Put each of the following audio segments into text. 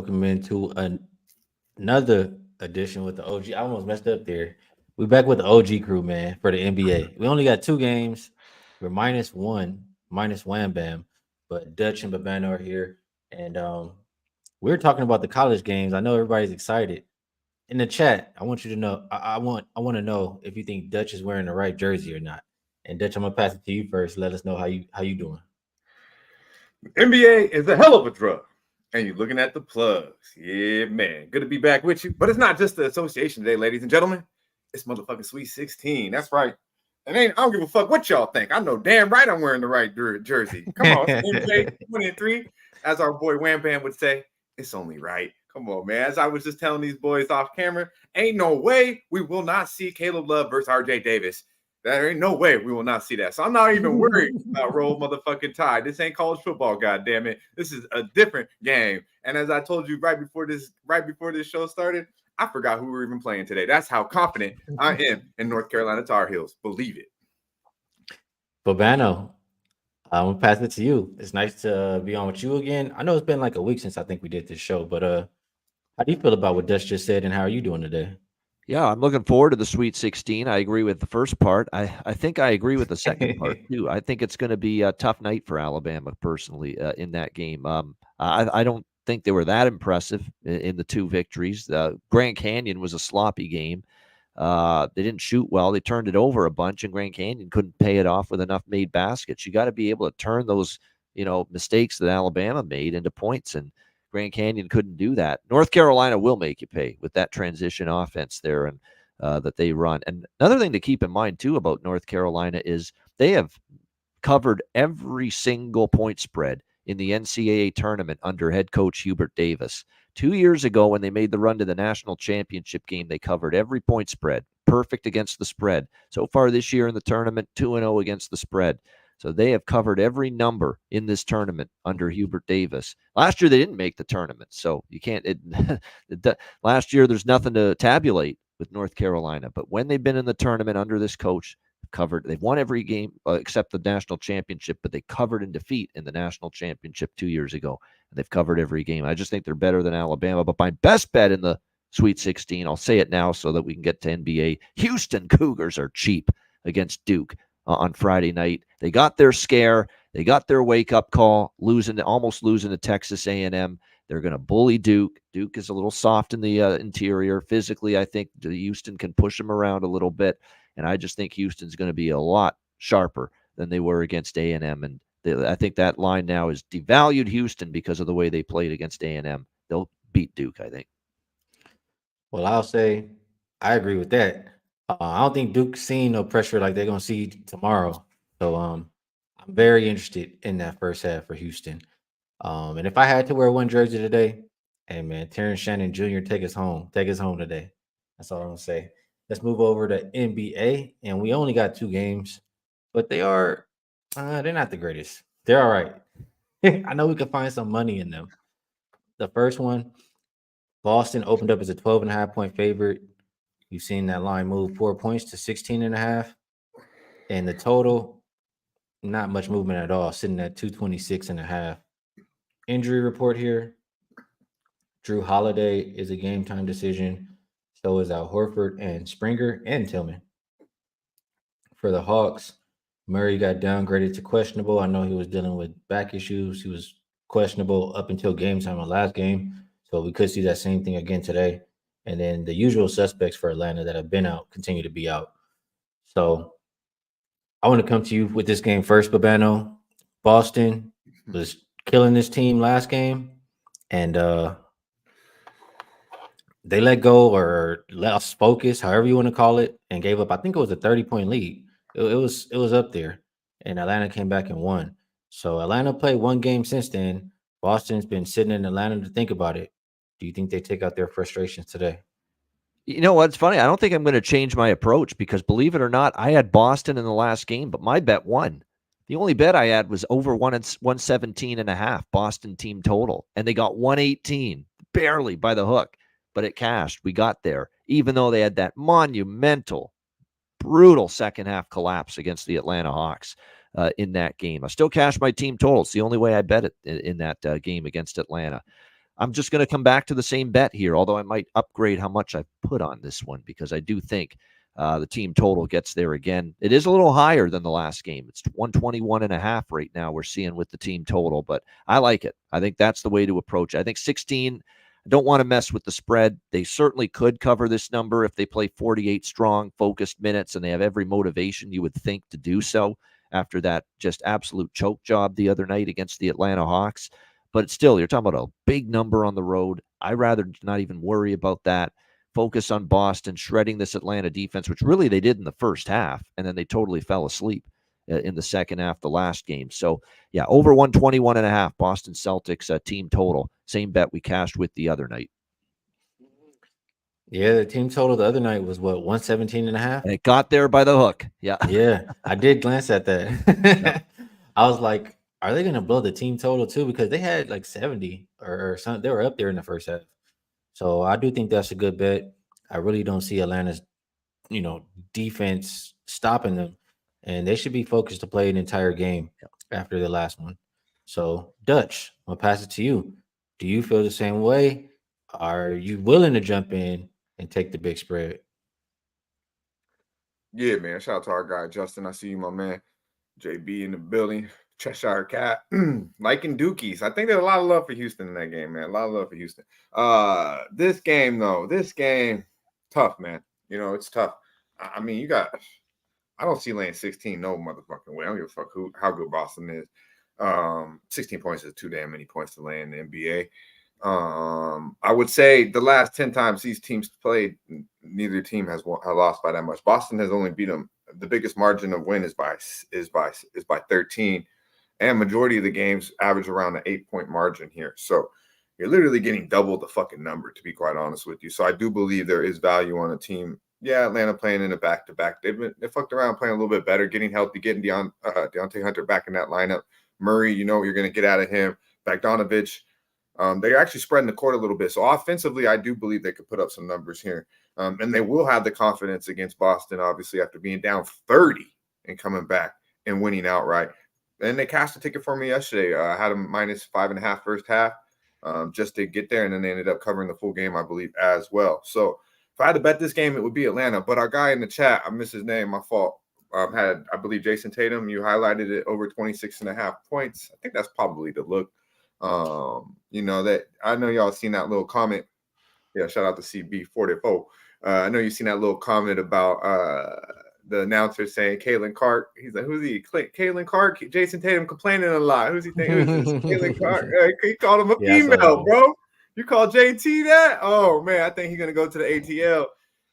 welcome into another edition with the OG. I almost messed up there. We back with the OG crew, man, for the NBA. We only got two games. We're minus one, minus Wham Bam, but Dutch and Babano are here, and we're talking about the college games. I know everybody's excited. In the chat, I want you to know. I want to know if you think Dutch is wearing the right jersey or not. And Dutch, I'm gonna pass it to you first. Let us know how you doing. NBA is a hell of a drug. And you're looking at the plugs. Yeah, man. Good to be back with you. But it's not just the association today, ladies and gentlemen. It's motherfucking Sweet 16. That's right. And I don't give a fuck what y'all think. I know damn right I'm wearing the right jersey. Come on, NBA 23. As our boy Wham Bam would say, it's only right. Come on, man. As I was just telling these boys off camera, ain't no way we will not see Caleb Love versus RJ Davis. There ain't no way we will not see that. So I'm not even worried about Roll motherfucking Tide. This ain't college football, goddamn it. This is a different game. And as I told you right before this show started, I forgot who we were even playing today. That's how confident I am in North Carolina Tar Heels. Believe it. Babano, I'm gonna pass it to you. It's nice to be on with you again. I know it's been like a week since I think we did this show, but how do you feel about what Dutch just said, and how are you doing today? Yeah, I'm looking forward to the Sweet 16. I agree with the first part. I think I agree with the second part too. I think it's going to be a tough night for Alabama personally in that game. I don't think they were that impressive in the two victories. Grand Canyon was a sloppy game. They didn't shoot well. They turned it over a bunch, and Grand Canyon couldn't pay it off with enough made baskets. You got to be able to turn those, mistakes that Alabama made into points, and Grand Canyon couldn't do that. North Carolina will make you pay with that transition offense there and that they run. And another thing to keep in mind, too, about North Carolina is they have covered every single point spread in the NCAA tournament under head coach Hubert Davis. 2 years ago, when they made the run to the national championship game, they covered every point spread, perfect against the spread. So far this year in the tournament, 2-0 against the spread. So they have covered every number in this tournament under Hubert Davis. Last year, they didn't make the tournament, so you can't. Last year, there's nothing to tabulate with North Carolina. But when they've been in the tournament under this coach, they've won every game except the national championship, but they covered in defeat in the national championship 2 years ago. And they've covered every game. I just think they're better than Alabama. But my best bet in the Sweet 16, I'll say it now so that we can get to NBA. Houston Cougars are cheap against Duke on Friday night. They got their scare. They got their wake-up call, almost losing to Texas A&M. They're going to bully Duke. Duke is a little soft in the interior. Physically, I think Houston can push them around a little bit. And I just think Houston's going to be a lot sharper than they were against A&M. And I think that line now is devalued Houston because of the way they played against A&M. They'll beat Duke, I think. Well, I'll say I agree with that. I don't think Duke's seeing no pressure like they're gonna see tomorrow. So I'm very interested in that first half for Houston. And if I had to wear one jersey today, hey man, Terrence Shannon Jr. take us home. Take us home today. That's all I'm gonna say. Let's move over to NBA, and we only got two games, but they're not the greatest. They're all right. I know we can find some money in them. The first one, Boston opened up as a 12.5 point favorite. You've seen that line move 4 points to 16.5. And the total, not much movement at all, sitting at 226.5. Injury report here. Drew Holiday is a game time decision. So is Al Horford and Springer and Tillman. For the Hawks, Murray got downgraded to questionable. I know he was dealing with back issues. He was questionable up until game time of last game. So we could see that same thing again today. And then the usual suspects for Atlanta that have been out continue to be out. So I want to come to you with this game first, Babano. Boston was killing this team last game, and they let go or lost focus, however you want to call it, and gave up. I think it was a 30-point lead. It was up there, and Atlanta came back and won. So Atlanta played one game since then. Boston's been sitting in Atlanta to think about it. Do you think they take out their frustrations today? You know what's funny? I don't think I'm going to change my approach because, believe it or not, I had Boston in the last game, but my bet won. The only bet I had was over 117.5 Boston team total, and they got 118 barely by the hook, but it cashed. We got there, even though they had that monumental, brutal second half collapse against the Atlanta Hawks in that game. I still cashed my team total. It's the only way I bet it in that game against Atlanta. I'm just going to come back to the same bet here, although I might upgrade how much I put on this one because I do think the team total gets there again. It is a little higher than the last game. It's 121.5 right now we're seeing with the team total, but I like it. I think that's the way to approach it. I think 16, I don't want to mess with the spread. They certainly could cover this number if they play 48 strong, focused minutes, and they have every motivation you would think to do so after that just absolute choke job the other night against the Atlanta Hawks. But still, you're talking about a big number on the road. I'd rather not even worry about that. Focus on Boston, shredding this Atlanta defense, which really they did in the first half, and then they totally fell asleep in the second half, the last game. So, yeah, over 121.5, Boston Celtics team total. Same bet we cashed with the other night. Yeah, the team total the other night was what, 117.5? And it got there by the hook. Yeah. Yeah, I did glance at that. I was like, are they going to blow the team total too? Because they had like 70 or something. They were up there in the first half. So I do think that's a good bet. I really don't see Atlanta's, defense stopping them. And they should be focused to play an entire game after the last one. So, Dutch, I'll pass it to you. Do you feel the same way? Are you willing to jump in and take the big spread? Yeah, man. Shout out to our guy Justin. I see you, my man. JB in the building. Cheshire Cat. Liking Dookies. I think there's a lot of love for Houston in that game, man. A lot of love for Houston. This game, tough, man. It's tough. I mean, I don't see laying 16 no motherfucking way. I don't give a fuck how good Boston is. 16 points is too damn many points to lay in the NBA. I would say the last 10 times these teams played, neither team has lost by that much. Boston has only beat them. The biggest margin of win is by 13, and majority of the games average around an 8-point margin here. So you're literally getting double the fucking number, to be quite honest with you. So I do believe there is value on a team. Yeah, Atlanta playing in a back-to-back. They fucked around playing a little bit better, getting healthy, getting Deontay Hunter back in that lineup. Murray, you know what you're going to get out of him. Bogdanovich. They're actually spreading the court a little bit. So offensively, I do believe they could put up some numbers here. And they will have the confidence against Boston, obviously, after being down 30 and coming back and winning outright. And they cashed a ticket for me yesterday. I had them -5.5 first half just to get there. And then they ended up covering the full game, I believe, as well. So if I had to bet this game, it would be Atlanta. But our guy in the chat, I missed his name, my fault, had, I believe, Jason Tatum. You highlighted it over 26.5 points. I think that's probably the look. That I know y'all seen that little comment. Yeah, shout out to CB44. I know you've seen that little comment about the announcer saying Caitlin Clark. He's like, who's he? Caitlin Clark. Jason Tatum complaining a lot. Who's he think? Who's this? Caitlin Clark. He called him a female, bro. You call JT that? Oh man, I think he's gonna go to the ATL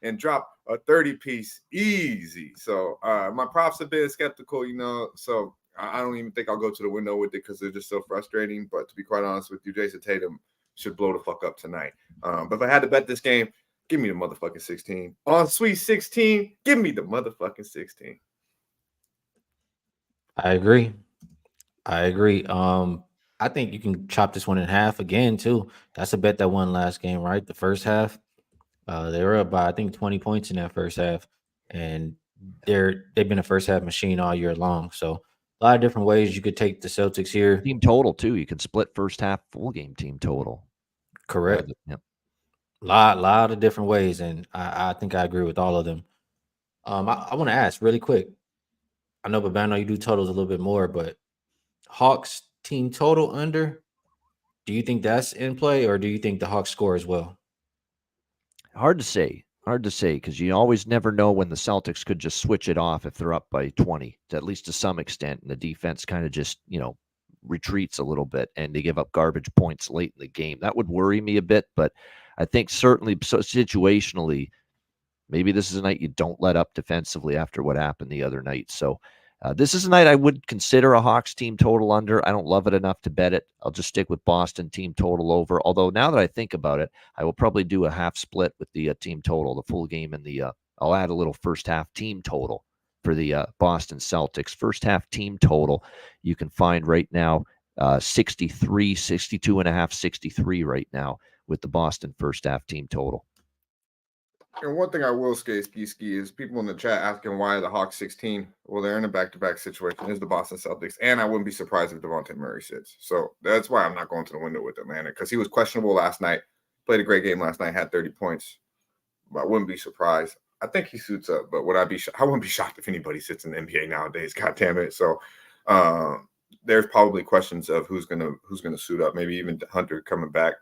and drop a 30-piece easy. So my props have been skeptical, So I don't even think I'll go to the window with it because they're just so frustrating. But to be quite honest with you, Jason Tatum should blow the fuck up tonight. But if I had to bet this game, give me the motherfucking 16. On Sweet 16, give me the motherfucking 16. I agree. I think you can chop this one in half again, too. That's a bet that won last game, right? The first half. They were up by, I think, 20 points in that first half. And they've been a first half machine all year long. So a lot of different ways you could take the Celtics here. Team total, too. You can split first half, full game team total. Correct. Yep. Lot of different ways. And I think I agree with all of them. I want to ask really quick. I know, Babano, you do totals a little bit more, but Hawks team total under, do you think that's in play or do you think the Hawks score as well? Hard to say because you always never know when the Celtics could just switch it off if they're up by 20, at least to some extent, and the defense kind of just, retreats a little bit and they give up garbage points late in the game. That would worry me a bit, but I think certainly so situationally, maybe this is a night you don't let up defensively after what happened the other night. So this is a night I would consider a Hawks team total under. I don't love it enough to bet it. I'll just stick with Boston team total over. Although now that I think about it, I will probably do a half split with the team total, the full game, and I'll add a little first half team total for the Boston Celtics. First half team total you can find right now 63, 62.5, 63 right now with the Boston first half team total. And one thing I will say, Skee, is people in the chat asking why the Hawks 16. Well, they're in a back-to-back situation. It's the Boston Celtics, and I wouldn't be surprised if Devontae Murray sits. So that's why I'm not going to the window with Atlanta, because he was questionable last night. Played a great game last night, had 30 points. But I wouldn't be surprised. I think he suits up, but would I be? I wouldn't be shocked if anybody sits in the NBA nowadays. God damn it! So there's probably questions of who's gonna suit up. Maybe even Hunter coming back.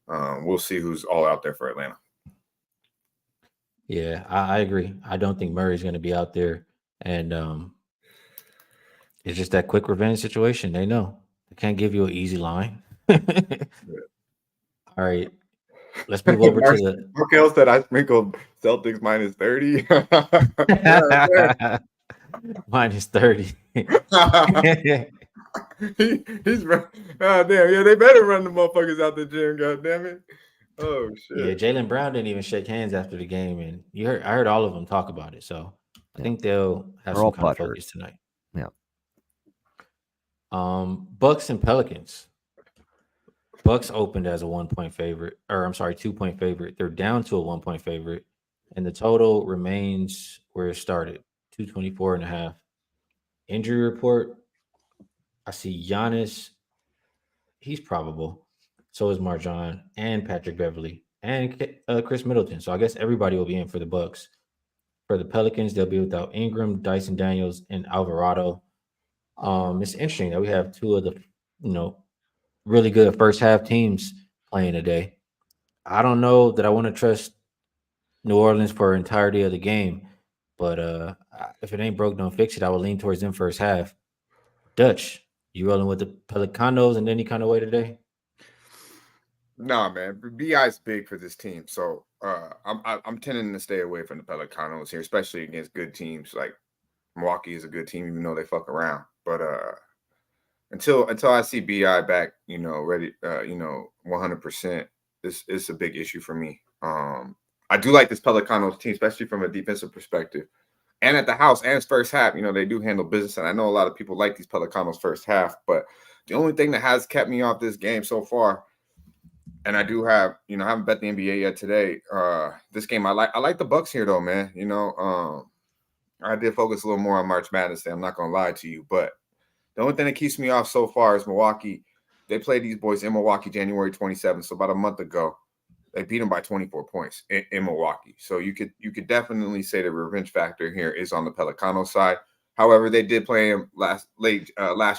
We'll see who's all out there for Atlanta. Yeah, I agree. I don't think Murray's going to be out there, and it's just that quick revenge situation. They know they can't give you an easy line. All right, let's move over to the. Markel said I sprinkled Celtics minus 30. Minus 30. He's damn, yeah, they better run the motherfuckers out the gym, god damn it. Oh shit. Yeah, Jaylen Brown didn't even shake hands after the game, and I heard all of them talk about it. So I think they'll have some kind of focus tonight. Yeah. Bucks and Pelicans. Bucks opened as a 1-point favorite, or I'm sorry, 2-point favorite. They're down to a 1-point favorite, and the total remains where it started, 224.5. Injury report. I see Giannis. He's probable. So is Marjan and Patrick Beverly and Chris Middleton. So I guess everybody will be in for the Bucks. For the Pelicans, they'll be without Ingram, Dyson Daniels, and Alvarado. It's interesting that we have two of the, really good first half teams playing today. I don't know that I want to trust New Orleans for the entirety of the game, but if it ain't broke, don't fix it. I would lean towards them first half. Dutch, you rolling with the Pelicanos in any kind of way today? Nah, man. BI's big for this team, so I'm tending to stay away from the Pelicanos here, especially against good teams. Like Milwaukee is a good team, even though they fuck around. But until I see BI back, ready, 100%, it's a big issue for me. I do like this Pelicanos team, especially from a defensive perspective. And at the house and its first half, they do handle business. And I know a lot of people like these Pelicanos first half, but the only thing that has kept me off this game so far, and I do have, I haven't bet the NBA yet today. This game, I like the Bucks here though, man. I did focus a little more on March Madness Day. I'm not gonna lie to you, but the only thing that keeps me off so far is Milwaukee. They played these boys in Milwaukee January 27th, so about a month ago. They beat them by 24 points in Milwaukee. So you could definitely say the revenge factor here is on the Pelicano side. However, they did play him last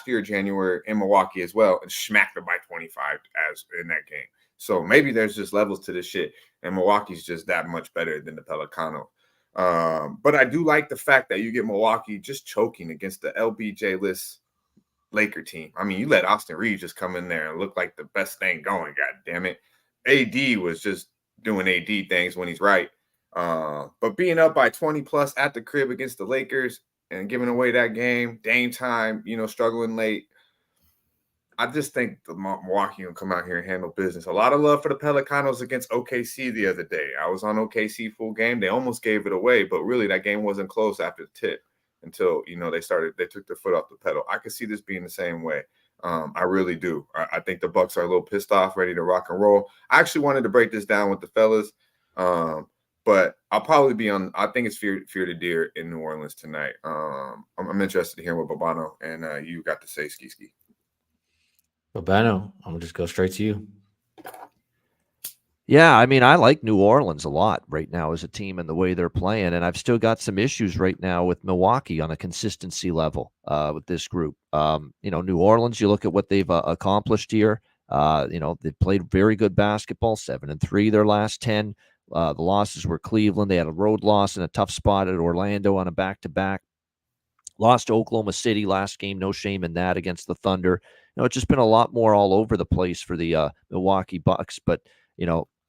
year, January, in Milwaukee as well, and smacked them by 25 as in that game. So maybe there's just levels to this shit, and Milwaukee's just that much better than the Pelicano. But I do like the fact that you get Milwaukee just choking against the LBJ-less Laker team. I mean, you let Austin Reeves just come in there and look like the best thing going, god damn it. AD was just doing AD things when he's right. But being up by 20 plus at the crib against the Lakers and giving away that game, Dame time, struggling late. I just think the Milwaukee will come out here and handle business. A lot of love for the Pelicanos against OKC the other day. I was on OKC full game. They almost gave it away, but really that game wasn't close after the tip until, they took their foot off the pedal. I could see this being the same way. I really do. I think the Bucks are a little pissed off, ready to rock and roll. I actually wanted to break this down with the fellas, but I'll probably be on. I think it's Fear to Deer in New Orleans tonight. I'm interested to hear what Babano and you got to say, Skee. Babano, I'm gonna just go straight to you. Yeah, I mean, I like New Orleans a lot right now as a team and the way they're playing, and I've still got some issues right now with Milwaukee on a consistency level with this group. New Orleans, you look at what they've accomplished here. They've played very good basketball, 7-3 their last 10. The losses were Cleveland. They had a road loss in a tough spot at Orlando on a back-to-back. Lost to Oklahoma City last game. No shame in that against the Thunder. It's just been a lot more all over the place for the Milwaukee Bucks, but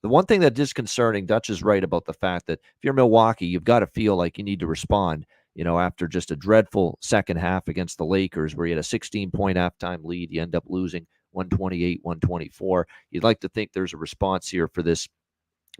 the one thing that is concerning, Dutch is right about the fact that if you're Milwaukee, you've got to feel like you need to respond, after just a dreadful second half against the Lakers where you had a 16-point halftime lead. You end up losing 128-124. You'd like to think there's a response here for this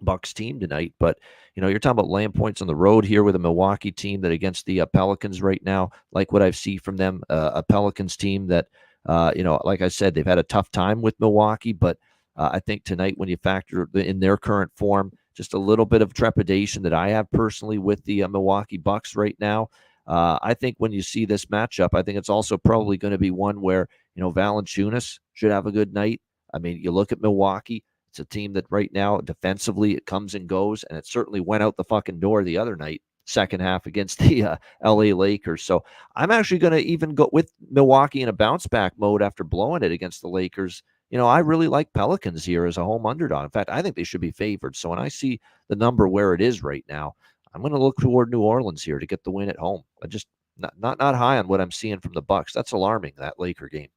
Bucks team tonight, but you're talking about laying points on the road here with a Milwaukee team that against the Pelicans right now, like what I've seen from them, a Pelicans team that, like I said, they've had a tough time with Milwaukee, but I think tonight when you factor in their current form, just a little bit of trepidation that I have personally with the Milwaukee Bucks right now. I think when you see this matchup, I think it's also probably going to be one where, Valanciunas should have a good night. I mean, you look at Milwaukee, it's a team that right now defensively it comes and goes, and it certainly went out the fucking door the other night, second half against the LA Lakers. So I'm actually going to even go with Milwaukee in a bounce back mode after blowing it against the Lakers. I really like Pelicans here as a home underdog. In fact, I think they should be favored. So when I see the number where it is right now, I'm going to look toward New Orleans here to get the win at home. I just not high on what I'm seeing from the Bucks. That's alarming, that Laker game.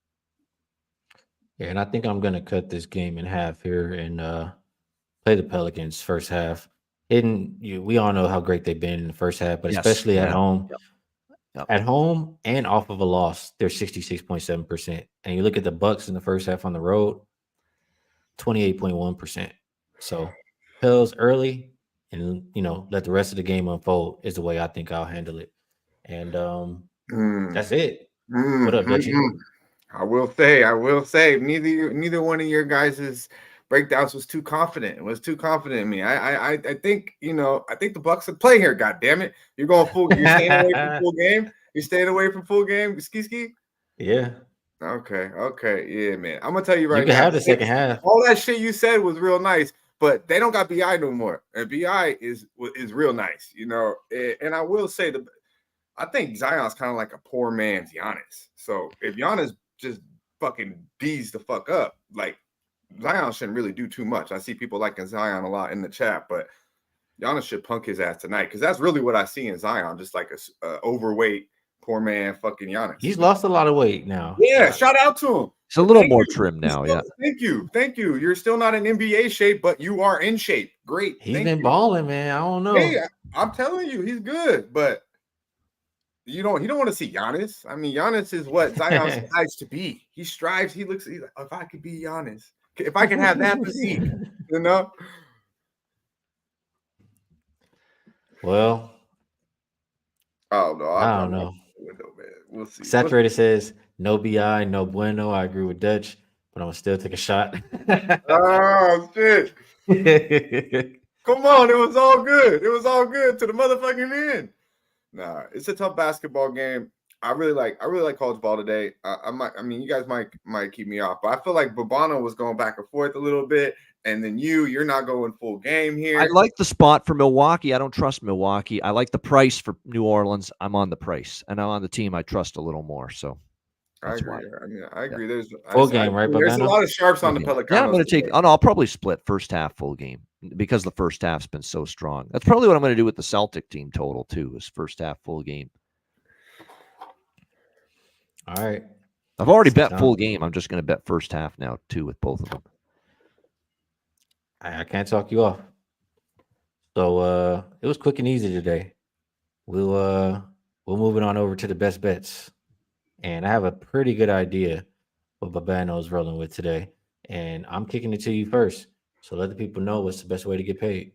Yeah, and I think I'm gonna cut this game in half here and play the Pelicans first half. We all know how great they've been in the first half, but Yes. especially at Yeah. home. Yep. At home and off of a loss, they're 66.7%. And you look at the Bucks in the first half on the road, 28.1%. So Pels early and let the rest of the game unfold is the way I think I'll handle it. And that's it. What up, Dutchy? I will say, neither one of your guys' breakdowns was too confident. It was too confident in me. I think I think the Bucks would play here. God damn it, you're going full. You're staying away from full game. You're staying away from full game. Ski. Yeah. Okay. Yeah, man. I'm gonna tell you right You can now. have the second half. All that shit you said was real nice, but they don't got BI no more, and BI is real nice. And I will say I think Zion's kind of like a poor man's Giannis. So if Giannis just fucking D's the fuck up, like Zion shouldn't really do too much. I see people liking Zion a lot in the chat, but Giannis should punk his ass tonight because that's really what I see in Zion, just like a overweight poor man fucking Giannis. He's lost a lot of weight now. Yeah, shout out to him. It's a little more trim now. Yeah. Thank you. You're still not in NBA shape, but you are in shape. Great. He's been balling, man. I don't know. Hey, I'm telling you, he's good, but he don't want to see Giannis. I mean, Giannis is what Zion strives to be. He strives. He's like, if I could be Giannis, if I can have that physique, Well, oh no, I don't know. Window, man. We'll see. Saturated says no BI, no bueno. I agree with Dutch, but I'm gonna still take a shot. Oh shit! Come on, it was all good. It was all good to the motherfucking end. Nah, it's a tough basketball game. I really like college ball today. I mean, you guys might keep me off, but I feel like Bobano was going back and forth a little bit, and then you're not going full game here. I like the spot for Milwaukee. I don't trust Milwaukee. I like the price for New Orleans. I'm on the price, and I'm on the team I trust a little more. So I agree. why. I mean, I agree. There's full game, right? There's a lot of sharps on the Full game. Pelicans. Yeah, I'm going to take. Oh no, I'll probably split first half full game because the first half's been so strong. That's probably what I'm going to do with the Celtic team total too. Is first half full game. All right. I've already bet full game. I'm just going to bet first half now too with both of them. I can't talk you off. So it was quick and easy today. We'll move it on over to the best bets. And I have a pretty good idea what Babano's rolling with today. And I'm kicking it to you first. So let the people know what's the best way to get paid.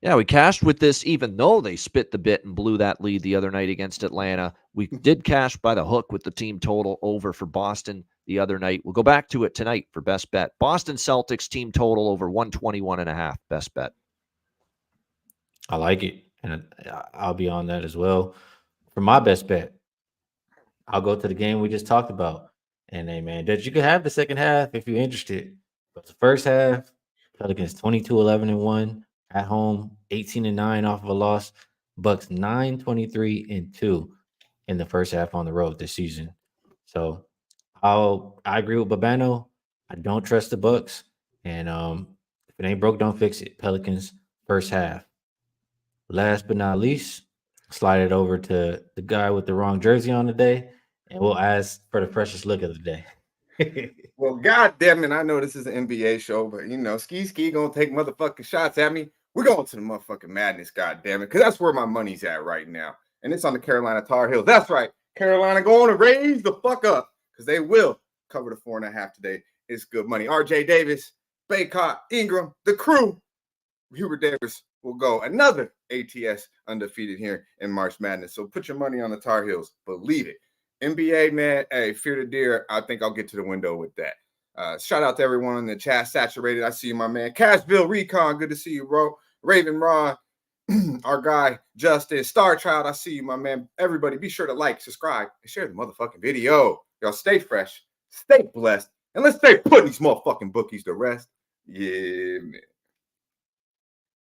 Yeah, we cashed with this, even though they spit the bit and blew that lead the other night against Atlanta. We did cash by the hook with the team total over for Boston the other night. We'll go back to it tonight for best bet. Boston Celtics team total over 121.5. Best bet. I like it. And I'll be on that as well. For my best bet, I'll go to the game we just talked about. And hey, man, you can have the second half if you're interested. But the first half, Pelicans 22-11-1 at home, 18-9 off of a loss. Bucks 9-23-2 in the first half on the road this season. So I agree with Babano. I don't trust the Bucks. And if it ain't broke, don't fix it. Pelicans first half. Last but not least, slide it over to the guy with the wrong jersey on today, and we'll ask for the freshest look of the day. Well, God damn it, I know this is an NBA show, but Skee gonna take motherfucking shots at me. We're going to the motherfucking madness, God damn it, because that's where my money's at right now. And it's on the Carolina Tar Heels. That's right. Carolina going to raise the fuck up because they will cover the 4.5 today. It's good money. RJ Davis, Baycott, Ingram, the crew, Hubert Davis will go another ATS undefeated here in March Madness. So put your money on the Tar Heels. Believe it. NBA, man, hey, fear the deer. I think I'll get to the window with that. Shout out to everyone in the chat. Saturated. I see you, my man. Cashville Recon. Good to see you, bro. Raven Ron, our guy Justin, Star Child. I see you, my man. Everybody, be sure to like, subscribe, and share the motherfucking video. Y'all stay fresh, stay blessed, and let's stay putting these motherfucking bookies to rest. Yeah, man.